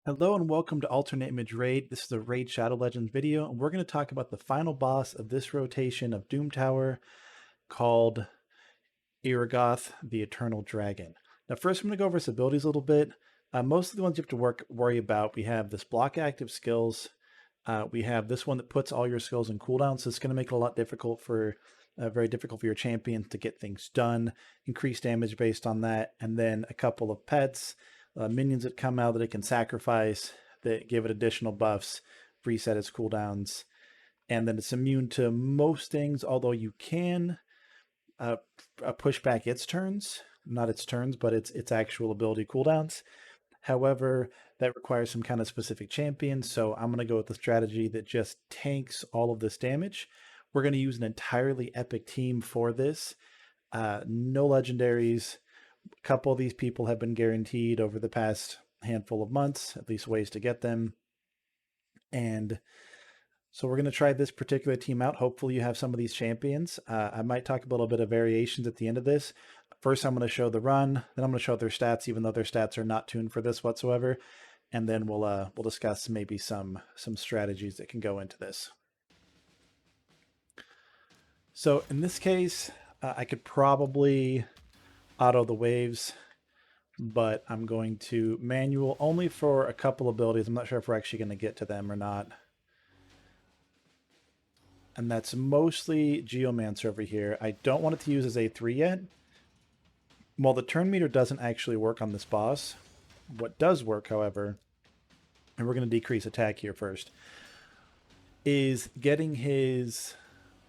Hello and welcome to Alternate Image Raid. This is a Raid Shadow Legends video, and we're going to talk about the final boss of this rotation of Doom Tower called Vogoth, the Eternal Dragon. Now first I'm going to go over his abilities a little bit. Most of the ones you have to worry about, we have this block active skills. We have this one that puts all your skills in cooldown, so it's going to make it a lot difficult for very difficult for your champion to get things done. Increased damage based on that, and then a couple of pets, minions that come out that it can sacrifice that give it additional buffs, reset its cooldowns, and then it's immune to most things. Although you can push back its turns, not its turns, but its actual ability cooldowns. However, that requires some kind of specific champion, so I'm going to go with the strategy that just tanks all of this damage. We're going to use an entirely epic team for this. No legendaries. A couple of these people have been guaranteed over the past handful of months, at least ways to get them. And so we're going to try this particular team out. Hopefully you have some of these champions. I might talk a little bit of variations at the end of this. First, I'm going to show the run. Then I'm going to show their stats, even though their stats are not tuned for this whatsoever. And then we'll discuss maybe some strategies that can go into this. So in this case, I could probably auto the waves, but I'm going to manual only for a couple abilities. I'm not sure if we're actually going to get to them or not. And that's mostly Geomancer over here. I don't want it to use as A3 yet. While the turn meter doesn't actually work on this boss, what does work, however, and we're going to decrease attack here first, is getting his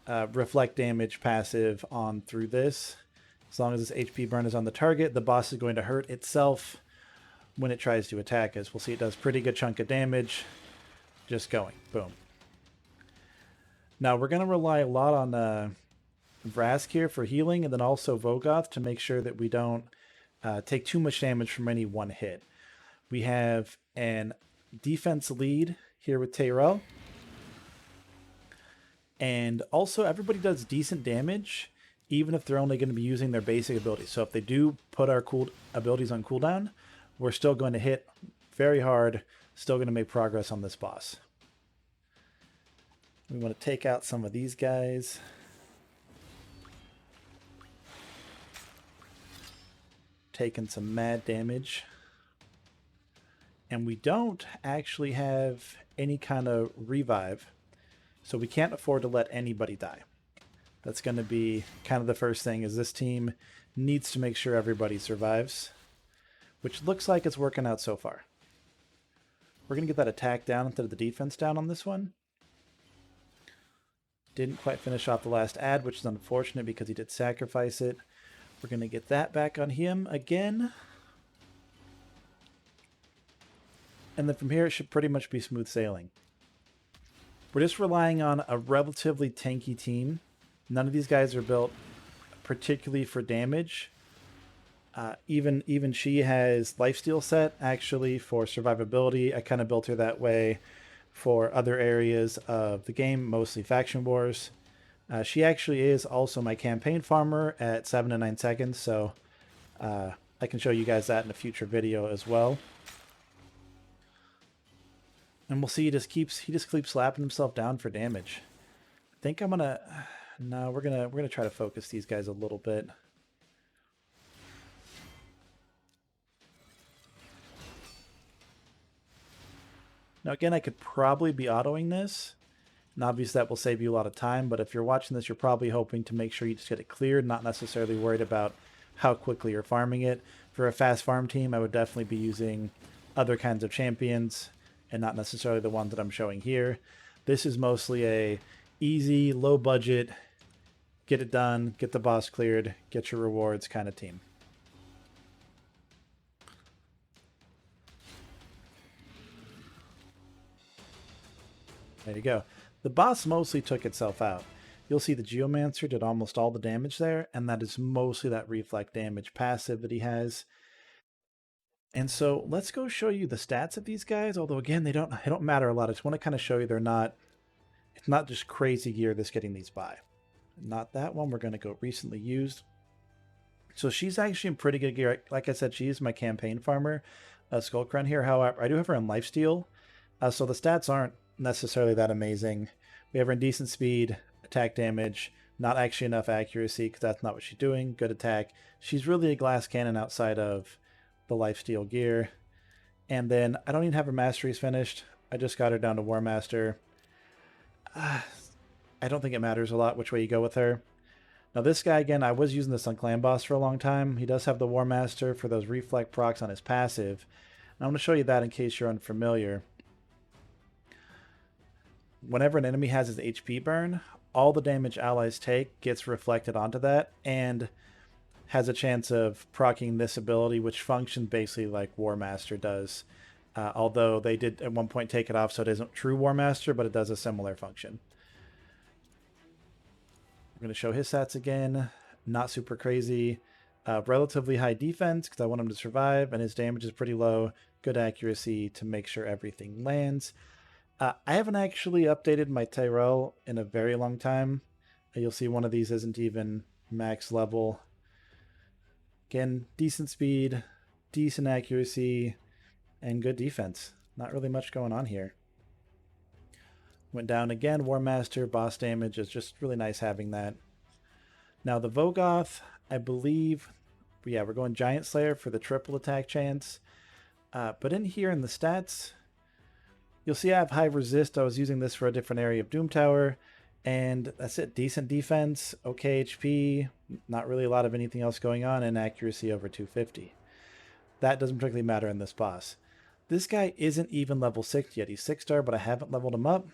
reflect damage passive on through this. As long as this HP burn is on the target, the boss is going to hurt itself when it tries to attack us. We'll see it does pretty good chunk of damage. Just going. Boom. Now we're going to rely a lot on Vrask here for healing, and then also Vogoth to make sure that we don't take too much damage from any one hit. We have an defense lead here with Tayrel. And also everybody does decent damage, even if they're only going to be using their basic abilities. So if they do put our cool abilities on cooldown, we're still going to hit very hard, still going to make progress on this boss. We want to take out some of these guys. Taking some mad damage. And we don't actually have any kind of revive, so we can't afford to let anybody die. That's going to be kind of the first thing, is this team needs to make sure everybody survives, which looks like it's working out so far. We're going to get that attack down instead of the defense down on this one. Didn't quite finish off the last ad, which is unfortunate because he did sacrifice it. We're going to get that back on him again. And then from here, it should pretty much be smooth sailing. We're just relying on a relatively tanky team. None of these guys are built particularly for damage. Even she has lifesteal set, actually, for survivability. I kind of built her that way for other areas of the game, mostly Faction Wars. She actually is also my campaign farmer at 7 to 9 seconds, so I can show you guys that in a future video as well. And we'll see, he just keeps slapping himself down for damage. I think I'm gonna no, we're gonna try to focus these guys a little bit. Now again, I could probably be autoing this, and obviously that will save you a lot of time, but if you're watching this, you're probably hoping to make sure you just get it cleared, not necessarily worried about how quickly you're farming it. For a fast farm team, I would definitely be using other kinds of champions, and not necessarily the ones that I'm showing here. This is mostly a easy, low budget, get it done, get the boss cleared, get your rewards kind of team. There you go. The boss mostly took itself out. You'll see the Geomancer did almost all the damage there, and that is mostly that reflect damage passive that he has. And so let's go show you the stats of these guys, although again, they don't matter a lot. I just want to kind of show you it's not just crazy gear that's getting these by. Not that one. We're going to go recently used. So she's actually in pretty good gear. Like I said, she is my campaign farmer. Skullcrown here. However, I do have her in lifesteal, so the stats aren't necessarily that amazing. We have her in decent speed, attack damage, not actually enough accuracy because that's not what she's doing. Good attack. She's really a glass cannon outside of the lifesteal gear. And then I don't even have her masteries finished. I just got her down to War Master. I don't think it matters a lot which way you go with her. Now this guy, again, I was using this on Clan Boss for a long time. He does have the War Master for those reflect procs on his passive. And I'm going to show you that in case you're unfamiliar. Whenever an enemy has his HP burn, all the damage allies take gets reflected onto that and has a chance of proccing this ability, which functions basically like War Master does. Although they did at one point take it off, so it isn't true War Master, but it does a similar function. I'm going to show his stats again. Not super crazy. Relatively high defense because I want him to survive, and his damage is pretty low. Good accuracy to make sure everything lands. I haven't actually updated my Tayrel in a very long time. You'll see one of these isn't even max level. Again, decent speed, decent accuracy, and good defense. Not really much going on here. Went down again, War Master, boss damage is just really nice having that. Now the Vogoth, I believe, yeah, we're going Giant Slayer for the triple attack chance. But in here in the stats, you'll see I have high resist. I was using this for a different area of Doom Tower. And that's it. Decent defense, okay HP, not really a lot of anything else going on, and accuracy over 250. That doesn't particularly matter in this boss. This guy isn't even level 6 yet. He's 6-star, but I haven't leveled him up.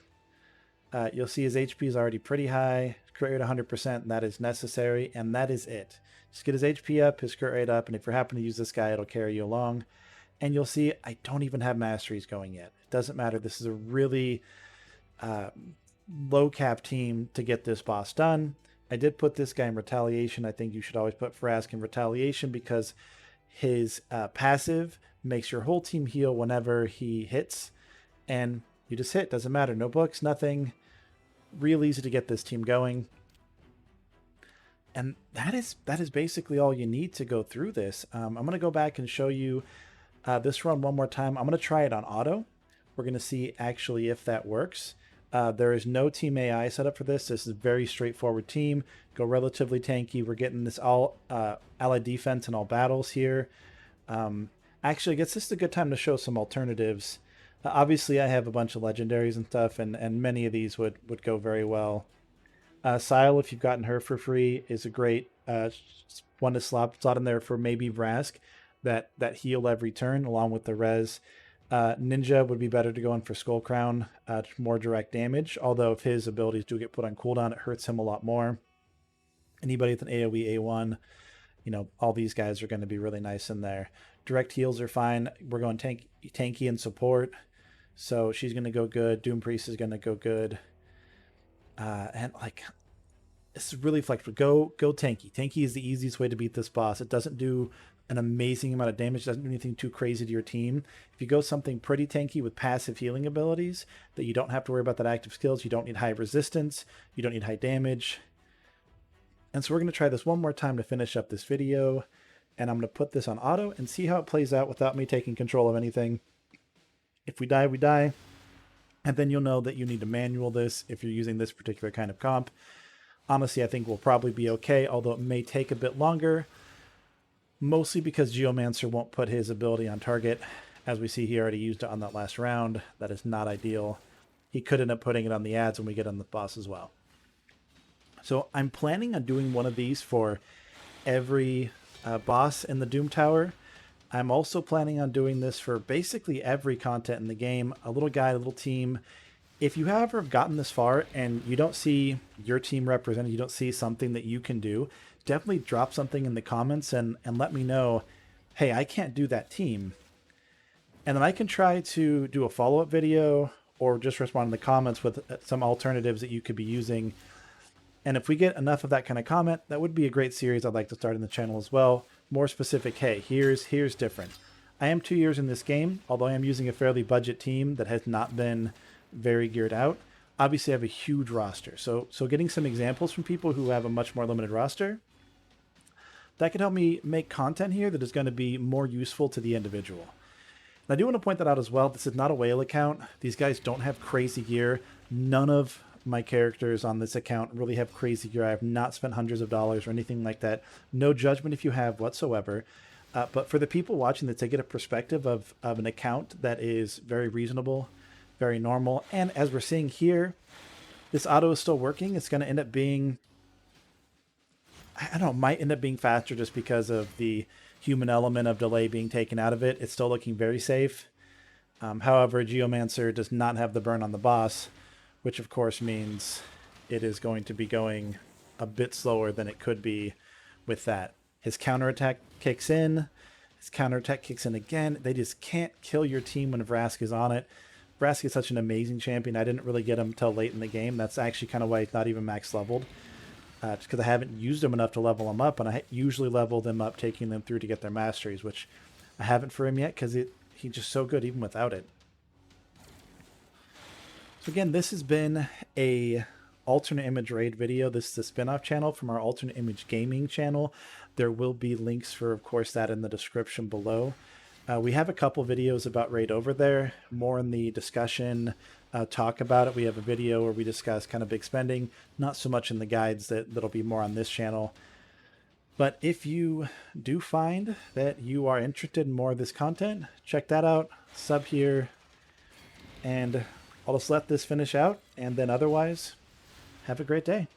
You'll see his HP is already pretty high. Crit rate 100%, and that is necessary, and that is it. Just get his HP up, his crit rate up, and if you're happen to use this guy, it'll carry you along. And you'll see I don't even have masteries going yet. It doesn't matter. This is a really low cap team to get this boss done. I did put this guy in retaliation. I think you should always put Vrask in retaliation because his passive makes your whole team heal whenever he hits, and you just hit. Doesn't matter. No books, nothing. Real easy to get this team going. And that is basically all you need to go through this. I'm going to go back and show you this run one more time. I'm going to try it on auto. We're going to see actually if that works. There is no team AI set up for this. This is a very straightforward team. Go relatively tanky. We're getting this all allied defense in all battles here. Actually, I guess this is a good time to show some alternatives. Obviously, I have a bunch of legendaries and stuff, and many of these would go very well. Sile, if you've gotten her for free, is a great one to slot in there for maybe Vrask, that heal every turn along with the res. Ninja would be better to go in for Skullcrown, more direct damage, although if his abilities do get put on cooldown, it hurts him a lot more. Anybody with an AoE A1, all these guys are going to be really nice in there. Direct heals are fine. We're going tanky and support, so she's going to go good. Doom Priest is going to go good. And this is really flexible. Go tanky. Tanky is the easiest way to beat this boss. It doesn't do an amazing amount of damage. It doesn't do anything too crazy to your team. If you go something pretty tanky with passive healing abilities, that you don't have to worry about that active skills, you don't need high resistance, you don't need high damage. And so we're going to try this one more time to finish up this video. And I'm going to put this on auto and see how it plays out without me taking control of anything. If we die, we die. And then you'll know that you need to manual this if you're using this particular kind of comp. Honestly, I think we'll probably be okay, although it may take a bit longer. Mostly because Geomancer won't put his ability on target. As we see, he already used it on that last round. That is not ideal. He could end up putting it on the ads when we get on the boss as well. So I'm planning on doing one of these for every boss in the Doom Tower. I'm also planning on doing this for basically every content in the game. A little guide, a little team. If you have ever gotten this far and you don't see your team represented, you don't see something that you can do, definitely drop something in the comments and let me know, hey, I can't do that team. And then I can try to do a follow-up video or just respond in the comments with some alternatives that you could be using. And if we get enough of that kind of comment, that would be a great series I'd like to start in the channel as well. More specific, hey, here's different. I am 2 years in this game, although I am using a fairly budget team that has not been very geared out. Obviously, I have a huge roster. So getting some examples from people who have a much more limited roster, that can help me make content here that is going to be more useful to the individual. And I do want to point that out as well. This is not a whale account. These guys don't have crazy gear. None of my characters on this account really have crazy gear. I have not spent hundreds of dollars or anything like that. No judgment if you have whatsoever. But for the people watching this, they get a perspective of an account that is very reasonable, very normal. And as we're seeing here, this auto is still working. It's going to end up being, I don't know, might end up being faster just because of the human element of delay being taken out of it. It's still looking very safe. However, Geomancer does not have the burn on the boss, which of course means it is going to be going a bit slower than it could be with that. His counterattack kicks in. His counterattack kicks in again. They just can't kill your team when Vrask is on it. Vrask is such an amazing champion. I didn't really get him until late in the game. That's actually kind of why he's not even max leveled. Just because I haven't used him enough to level him up, and I usually level them up, taking them through to get their masteries, which I haven't for him yet because he's just so good even without it. So again, this has been a alternate image raid video. This is a spin-off channel from our alternate image gaming channel. There will be links for, of course, that in the description below. We have a couple videos about raid over there, more in the discussion, talk about it. We have a video where we discuss kind of big spending, not so much in the guides. That'll be more on this channel. But if you do find that you are interested in more of this content, check that out, sub here, and I'll just let this finish out, and then otherwise, have a great day.